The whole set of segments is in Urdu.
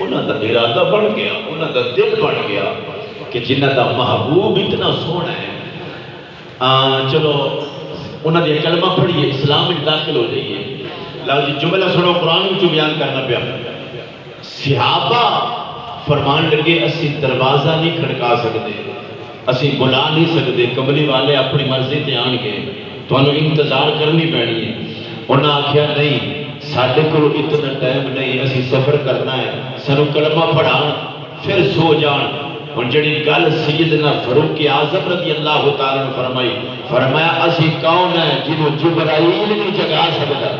انہوں دا ارادہ بڑھ گیا، انہوں دا دل بڑھ گیا کہ جنہ دا محبوب اتنا سونا ہے، چلو انہوں نے کلمہ پڑھیے، اسلام میں داخل ہو جائیے۔ لاؤ جی جملہ سنو، قرآن میں جو بیان کرنا پیا۔ صحابہ فرمان لگے اسی دروازہ نہیں کھڑکا سکتے، اسی بلا نہیں سکتے، کملی والے اپنی مرضی تے آن گئے، تو انہوں انتظار کرنی پڑنی ہے۔ انہوں نے آکھیا نہیں، ساڑھے کو اتنا ٹائم نہیں، اسی سفر کرنا ہے، سنو کلمہ پڑھان پھر سو جان۔ اور جڑی گل سیدنا فاروق اعظم رضی اللہ تعالیٰ نے فرمائی، فرمایا اسی کون ہے جنہوں جبرائیل نہیں جگا سکتا،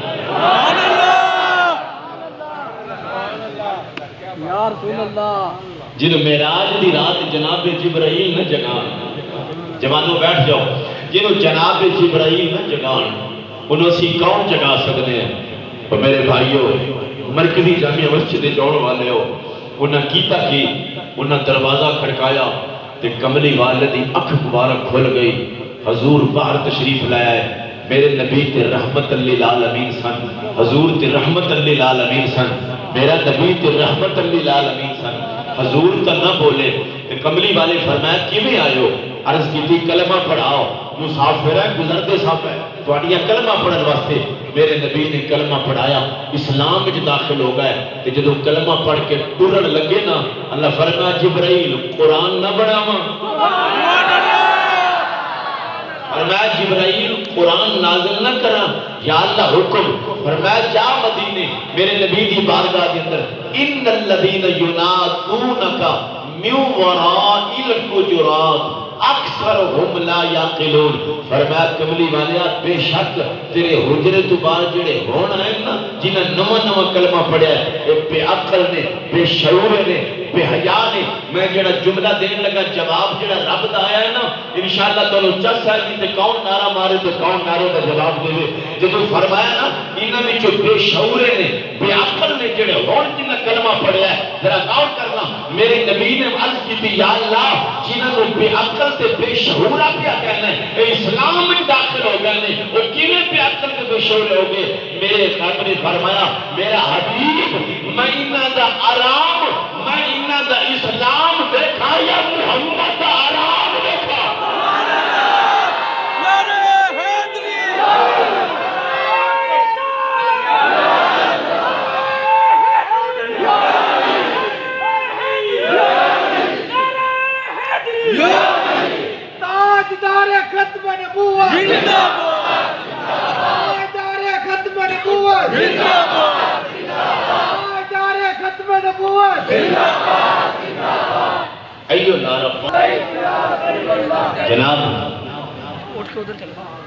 جنہوں معراج دی رات جناب جبرائیل نہ جگان۔ جوانوں بیٹھ جاؤ، جنہوں جناب جبرائیل نہ جگان انہوں اسی کون جگا سکتے ہیں؟ اور میرے بھائیوں، مرکزی جامعہ مسجد جوڑ والے ہو، انہوں کیتا کی، انہوں دروازہ کھڑکایا تے کملی والدی اکھ مبارک کھل گئی، حضور باہر تشریف لایا ہے۔ میرے نبی تے رحمت للعالمین سن، حضور تے رحمت للعالمین سن، میرا نبی تے رحمت للعالمین سن، حضور تا نہ بولے تے کملی والے فرمایا کیویں آئے ہو؟ عرض کی تھی کلمہ پڑھاؤ، مسافر ہے گزرتے صاحب ہے تو آڑیا کلمہ پڑھن واسطے۔ میرے نبی نے کلمہ پڑھایا، اسلام میں داخل ہو گئے، کہ جدو کلمہ پڑھ کے ٹرن لگے نا، اللہ فرمایا جبرائیل قرآن نہ بڑھاواں، فرمایا جبرائیل قرآن نازل نہ کرا، یا اللہ حکم، فرمایا جا مدینے میرے نبی دی بارگاہ کے اندر، ان الذین ینادونک من وراء الحجرات اکثرهم لا یعقلون۔ فرمایا کملی والیا بے شک تیرے حجرے تو بعد جڑے ہونا ہے نا، جنہیں نواں کلمہ پڑھیا ہے، بے عقل نے، بے شعور نے، بے حیا نے۔ میں جڑا جملہ دین لگا جواب جڑا رب دا آیا ہے نا، انشاءاللہ تو چس ہے جی تے کون نعرہ مارے تو کون نعرے دا جواب دے۔ جدو فرمایا نا انہاں وچ بے شعور نے، بے عقل نے جڑے ہون جنہیں کلمہ پڑھیا ہے، ذرا غور کرنا، میرے نبی نے عرض کی تھی یا اللہ جنہاں کو بے عقل تے بے شعورہ پیا کہنا ہے، اے اسلام میں داخل ہو گئے نے، وہ کیویں بے عقل تے بے شعور ہو گئے؟ میرے رب نے فرمایا میرا حبیب میں انہاں دا آرام، میں انہاں دا اسلام دیکھا یا محمد دا آرام دیکھا؟ تاجدار ختم نبوت زندہ باد، تاجدار ختم نبوت زندہ باد، تاجدار ختم نبوت زندہ باد، ایو نعرہ جناب